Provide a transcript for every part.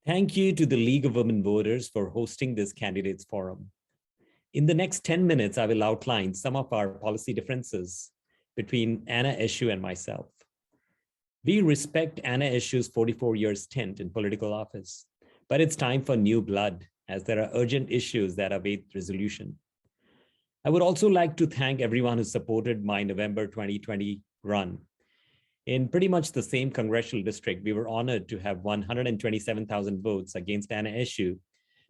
Thank you to the League of Women Voters for hosting this candidates forum. In the next 10 minutes, I will outline some of our policy differences between Anna Eshoo and myself. We respect Anna Eshoo's 44-year stint in political office, but it's time for new blood as there are urgent issues that await resolution. I would also like to thank everyone who supported my November 2020 run. In pretty much the same congressional district, we were honored to have 127,000 votes against Anna Eshoo,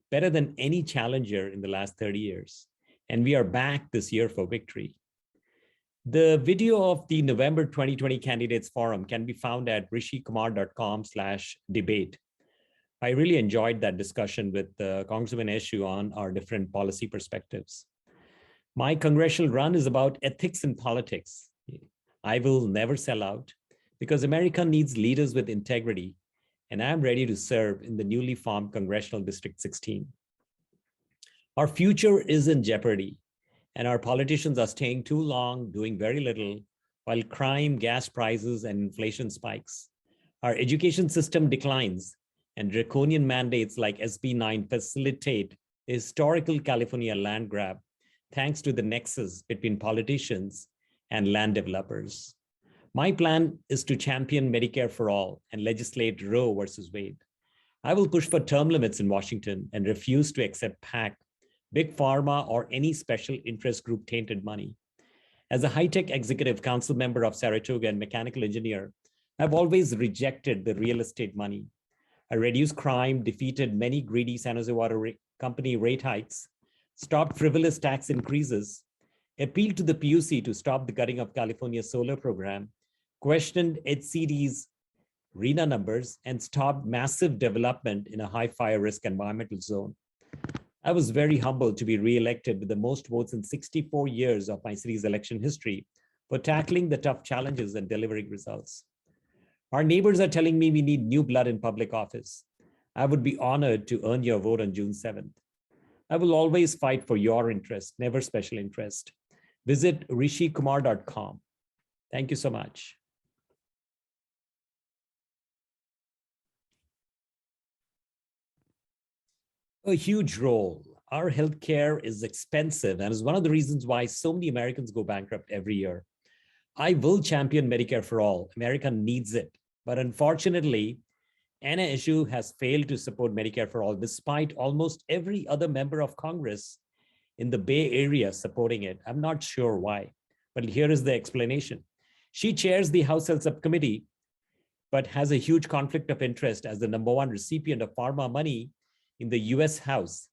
better than any challenger in the last 30 years. And we are back this year for victory. The video of the November 2020 Candidates Forum can be found at rishikumar.com/debate. I really enjoyed that discussion with Congresswoman Eshoo on our different policy perspectives. My congressional run is about ethics in politics. I will never sell out because America needs leaders with integrity, and I'm ready to serve in the newly formed Congressional District 16. Our future is in jeopardy, and our politicians are staying too long, doing very little, while crime, gas prices, and inflation spikes. Our education system declines, and draconian mandates like SB 9 facilitate a historical California land grab, thanks to the nexus between politicians and land developers. My plan is to champion Medicare for all and legislate Roe versus Wade. I will push for term limits in Washington and refuse to accept PAC, Big Pharma, or any special interest group tainted money. As a high-tech executive council member of Saratoga and mechanical engineer, I've always rejected the real estate money. I reduced crime, defeated many greedy San Jose Water Company rate hikes, stopped frivolous tax increases, appealed to the PUC to stop the gutting of California's solar program, questioned HCD's RENA numbers, and stopped massive development in a high fire risk environmental zone. I was very humbled to be re-elected with the most votes in 64 years of my city's election history for tackling the tough challenges and delivering results. Our neighbors are telling me we need new blood in public office. I would be honored to earn your vote on June 7th. I will always fight for your interest, never special interest. Visit rishikumar.com. Thank you so much. A huge role. Our healthcare is expensive and is one of the reasons why so many Americans go bankrupt every year. I will champion Medicare for all. America needs it. But unfortunately, Anna Eshoo has failed to support Medicare for all, despite almost every other member of Congress in the Bay Area supporting it. I'm not sure why, but here is the explanation. She chairs the House Health Subcommittee, but has a huge conflict of interest as the #1 recipient of pharma money in the US House,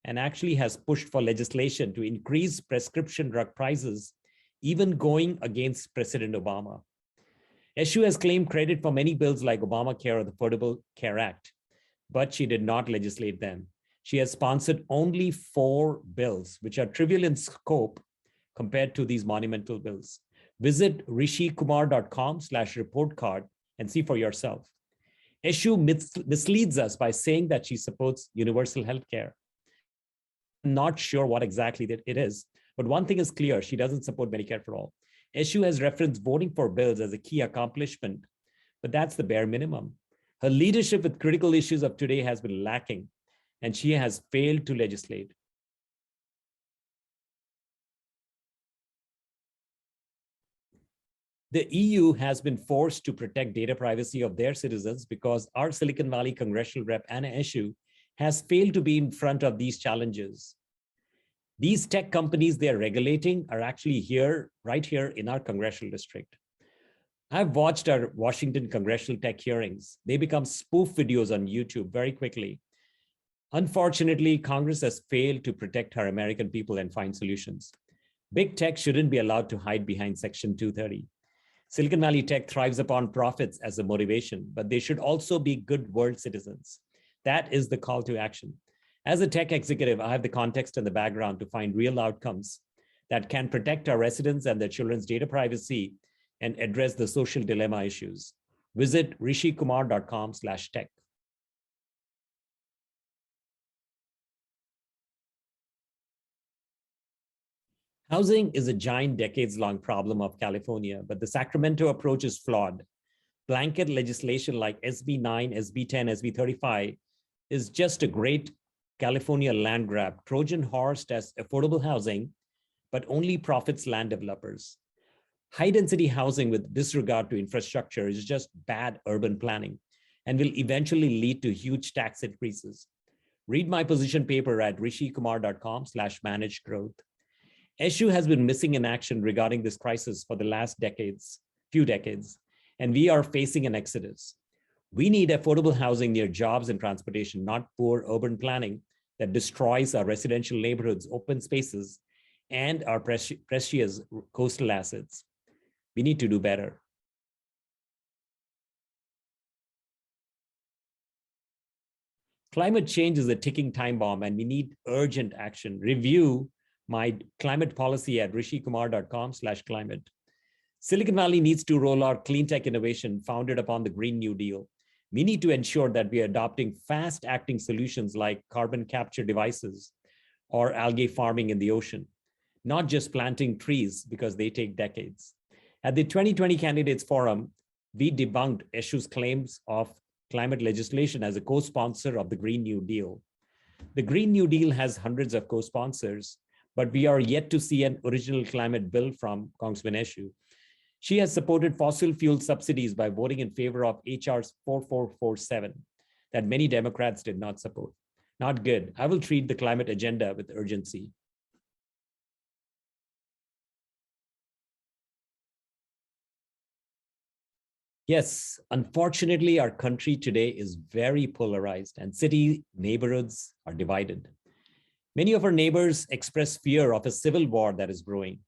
and actually has pushed for legislation to increase prescription drug prices, even going against President Obama. Eshoo has claimed credit for many bills like Obamacare or the Affordable Care Act, but she did not legislate them. She has sponsored only 4 bills, which are trivial in scope compared to these monumental bills. Visit rishikumar.com/report card and see for yourself. Eshoo misleads us by saying that she supports universal health care. I'm not sure what exactly that it is, but one thing is clear, she doesn't support Medicare for all. Eshoo has referenced voting for bills as a key accomplishment, but that's the bare minimum. Her leadership with critical issues of today has been lacking, and she has failed to legislate. The EU has been forced to protect data privacy of their citizens because our Silicon Valley congressional rep, Anna Eshoo, has failed to be in front of these challenges. These tech companies they're regulating are actually here, right here in our congressional district. I've watched our Washington congressional tech hearings. They become spoof videos on YouTube very quickly. Unfortunately, Congress has failed to protect our American people and find solutions. Big tech shouldn't be allowed to hide behind Section 230. Silicon Valley tech thrives upon profits as a motivation, but they should also be good world citizens. That is the call to action. As a tech executive, I have the context and the background to find real outcomes that can protect our residents and their children's data privacy and address the social dilemma issues. Visit rishikumar.com/tech. Housing is a giant decades-long problem of California, but the Sacramento approach is flawed. Blanket legislation like SB 9, SB 10, SB 35 is just a great California land grab, Trojan horsed as affordable housing, but only profits land developers. High density housing with disregard to infrastructure is just bad urban planning and will eventually lead to huge tax increases. Read my position paper at rishikumar.com/managed growth. Eshoo has been missing in action regarding this crisis for the last few decades, and we are facing an exodus. We need affordable housing near jobs and transportation, not poor urban planning that destroys our residential neighborhoods, open spaces, and our precious coastal assets. We need to do better. Climate change is a ticking time bomb, and we need urgent action. Review my climate policy at rishikumar.com/climate. Silicon Valley needs to roll out clean tech innovation founded upon the Green New Deal. We need to ensure that we are adopting fast-acting solutions like carbon capture devices or algae farming in the ocean, not just planting trees because they take decades. At the 2020 Candidates Forum, we debunked Eshoo's claims of climate legislation as a co-sponsor of the Green New Deal. The Green New Deal has hundreds of co-sponsors, but we are yet to see an original climate bill from Congressman Eshoo. She has supported fossil fuel subsidies by voting in favor of HR 4447 that many Democrats did not support. Not good. I will treat the climate agenda with urgency. Yes, unfortunately, our country today is very polarized and city neighborhoods are divided. Many of our neighbors express fear of a civil war that is brewing.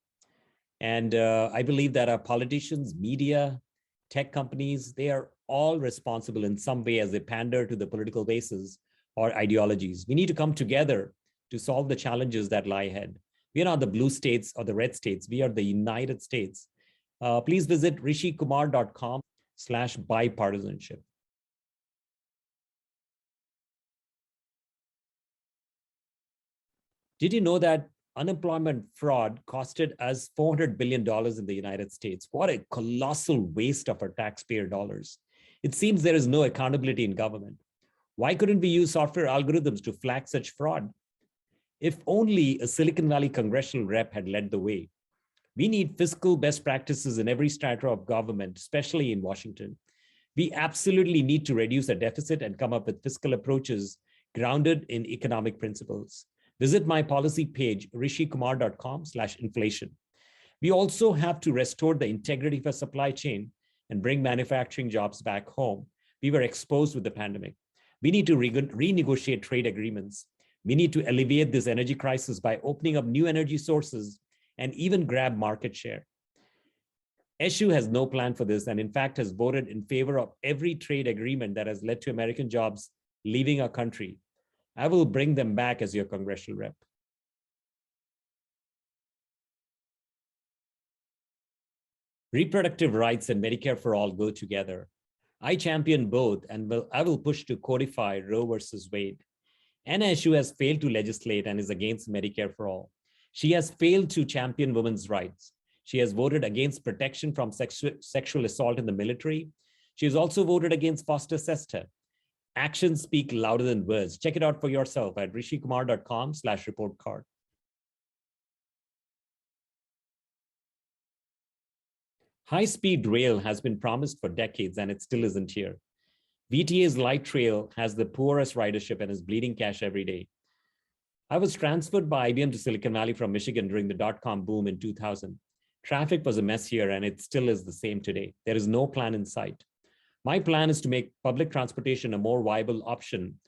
And I believe that our politicians, media, tech companies, they are all responsible in some way as they pander to the political bases or ideologies. We need to come together to solve the challenges that lie ahead. We are not the blue states or the red states. We are the United States. Please visit rishikumar.com/bipartisanship. Did you know that unemployment fraud costed us $400 billion in the United States? What a colossal waste of our taxpayer dollars. It seems there is no accountability in government. Why couldn't we use software algorithms to flag such fraud? If only a Silicon Valley congressional rep had led the way. We need fiscal best practices in every strata of government, especially in Washington. We absolutely need to reduce the deficit and come up with fiscal approaches grounded in economic principles. Visit my policy page, rishikumar.com/inflation. We also have to restore the integrity of our supply chain and bring manufacturing jobs back home. We were exposed with the pandemic. We need to renegotiate trade agreements. We need to alleviate this energy crisis by opening up new energy sources and even grab market share. Eshoo has no plan for this and in fact has voted in favor of every trade agreement that has led to American jobs leaving our country. I will bring them back as your congressional rep. Reproductive rights and Medicare for all go together. I champion both and I will push to codify Roe versus Wade. Anna Eshoo has failed to legislate and is against Medicare for all. She has failed to champion women's rights. She has voted against protection from sexual assault in the military. She has also voted against foster cesta. Actions speak louder than words. Check it out for yourself at rishikumar.com/report card. High-speed rail has been promised for decades and it still isn't here. VTA's light rail has the poorest ridership and is bleeding cash every day. I was transferred by IBM to Silicon Valley from Michigan during the dot-com boom in 2000. Traffic was a mess here and it still is the same today. There is no plan in sight. My plan is to make public transportation a more viable option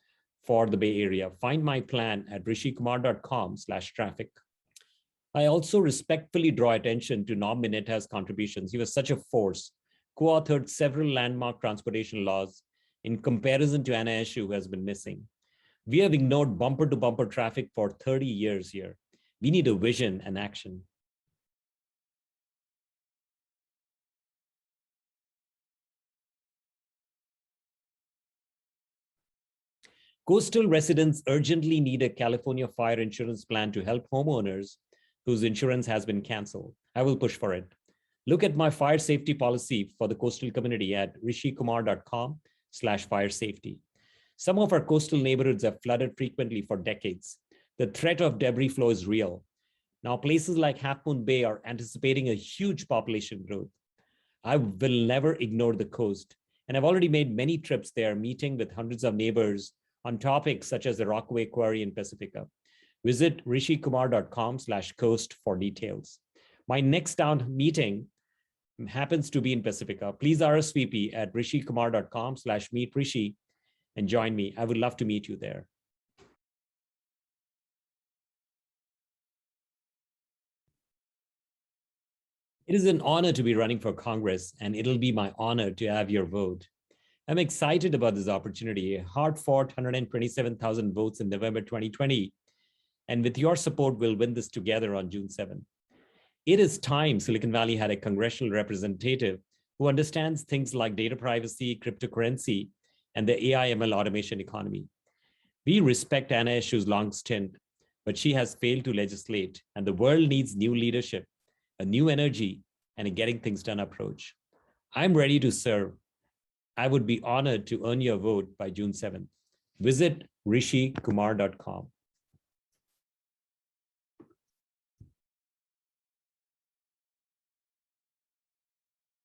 for the Bay Area. Find my plan at rishikumar.com/traffic. I also respectfully draw attention to Norm Mineta's contributions. He was such a force, co-authored several landmark transportation laws in comparison to Anna Eshoo, who has been missing. We have ignored bumper-to-bumper traffic for 30 years here. We need a vision and action. Coastal residents urgently need a California fire insurance plan to help homeowners whose insurance has been canceled. I will push for it. Look at my fire safety policy for the coastal community at rishikumar.com/fire safety. Some of our coastal neighborhoods have flooded frequently for decades. The threat of debris flow is real. Now, places like Half Moon Bay are anticipating a huge population growth. I will never ignore the coast, and I've already made many trips there, meeting with hundreds of neighbors on topics such as the Rockaway Quarry in Pacifica. Visit rishikumar.com/coast for details. My next town meeting happens to be in Pacifica. Please RSVP at rishikumar.com/meetrishi and join me. I would love to meet you there. It is an honor to be running for Congress, and it'll be my honor to have your vote. I'm excited about this opportunity. A hard-fought 127,000 votes in November 2020. And with your support, we'll win this together on June 7th. It is time Silicon Valley had a congressional representative who understands things like data privacy, cryptocurrency, and the AI/ML automation economy. We respect Anna Eshoo's long stint, but she has failed to legislate, and the world needs new leadership, a new energy, and a getting things done approach. I'm ready to serve. I would be honored to earn your vote by June 7th. Visit rishikumar.com.